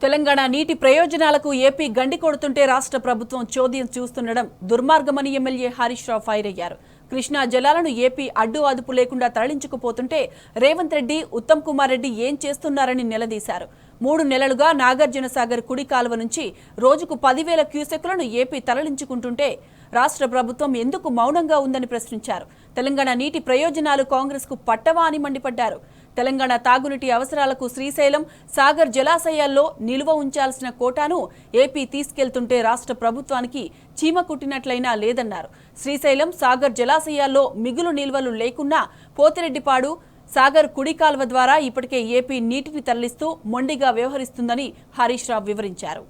తెలంగాణ నీటి ప్రయోజనాలకు ఏపీ గండి కొడుతుంటే రాష్ట్ర ప్రభుత్వం చోద్యం చూస్తుండడం దుర్మార్గమని ఎమ్మెల్యే హరీష్ రావు ఫైర్ అయ్యారు. కృష్ణా జలాలను ఏపీ అడ్డు అదుపు లేకుండా తరలించుకుపోతుంటే రేవంత్ రెడ్డి, ఉత్తమ్ కుమార్ రెడ్డి ఏం చేస్తున్నారని నిలదీశారు. 3 నెలలుగా నాగార్జున సాగర్ కుడి కాలువ నుంచి రోజుకు 10,000 క్యూసెక్లను ఏపీ తరలించుకుంటుంటే రాష్ట్ర ప్రభుత్వం ఎందుకు మౌనంగా ఉందని ప్రశ్నించారు. తెలంగాణ నీటి ప్రయోజనాలు కాంగ్రెస్ కు పట్టవా అని మండిపడ్డారు. తెలంగాణ తాగునీటి అవసరాలకు శ్రీశైలం, సాగర్ జలాశయాల్లో నిల్వ ఉంచాల్సిన కోటాను ఏపీ తీసుకెళ్తుంటే రాష్ట్ర ప్రభుత్వానికి చీమ కుట్టినట్లయినా లేదన్నారు. శ్రీశైలం, సాగర్ జలాశయాల్లో మిగులు నిల్వలు లేకున్నా పోతిరెడ్డిపాడు, సాగర్ కుడి కాల్వ ద్వారా ఇప్పటికే ఏపీ నీటిని తరలిస్తూ మొండిగా వ్యవహరిస్తుందని హరీష్ రావు వివరించారు.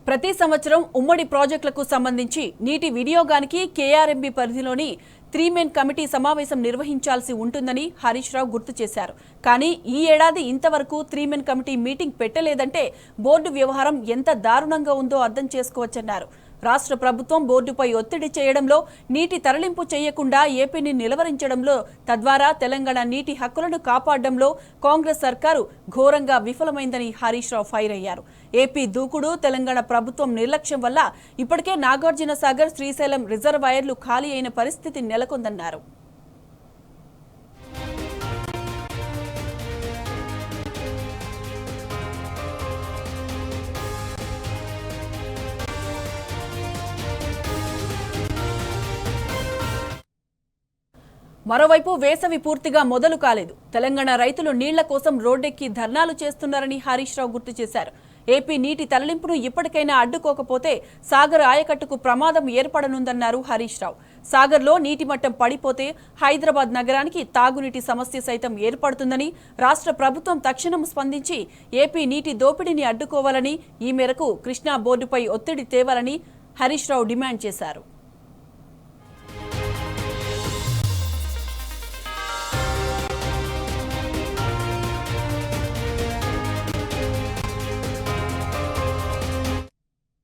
ప్రతి సంవత్సరం ఉమ్మడి ప్రాజెక్టులకు సంబంధించి నీటి వినియోగానికి కేఆర్ఎంబీ పరిధిలోని 3 మెన్ కమిటీ సమావేశం నిర్వహించాల్సి ఉంటుందని హరీష్ రావు గుర్తు చేశారు. కానీ ఈ ఏడాది ఇంతవరకు 3 మెన్ కమిటీ మీటింగ్ పెట్టలేదంటే బోర్డు వ్యవహారం ఎంత దారుణంగా ఉందో అర్థం చేసుకోవచ్చన్నారు. రాష్ట్ర ప్రభుత్వం బోర్డుపై ఒత్తిడి చేయడంలో, నీటి తరలింపు చేయకుండా ఏపీని నిలవరించడంలో, తద్వారా తెలంగాణ నీటి హక్కులను కాపాడడంలో కాంగ్రెస్ సర్కారు ఘోరంగా విఫలమైందని హరీష్ రావు ఫైర్ అయ్యారు. ఏపీ దూకుడు, తెలంగాణ ప్రభుత్వం నిర్లక్ష్యం వల్ల ఇప్పటికే నాగార్జున సాగర్, శ్రీశైలం రిజర్వాయర్లు ఖాళీ అయిన పరిస్థితి నెలకొందన్నారు. మరోవైపు వేసవి పూర్తిగా మొదలు కాలేదు. తెలంగాణ రైతులు నీళ్ల కోసం రోడ్డెక్కి ధర్నాలు చేస్తున్నారని హరీష్ రావు గుర్తు చేశారు. ఏపీ నీటి తరలింపును ఇప్పటికైనా అడ్డుకోకపోతే సాగర్ ఆయకట్టుకు ప్రమాదం ఏర్పడనుందన్నారు హరీష్ రావు. సాగర్లో నీటి మట్టం పడిపోతే హైదరాబాద్ నగరానికి తాగునీటి సమస్య సైతం ఏర్పడుతుందని, రాష్ట్ర ప్రభుత్వం తక్షణం స్పందించి ఏపీ నీటి దోపిడీని అడ్డుకోవాలని, ఈ మేరకు కృష్ణా బోర్డుపై ఒత్తిడి తేవాలని హరీష్ రావు డిమాండ్ చేశారు.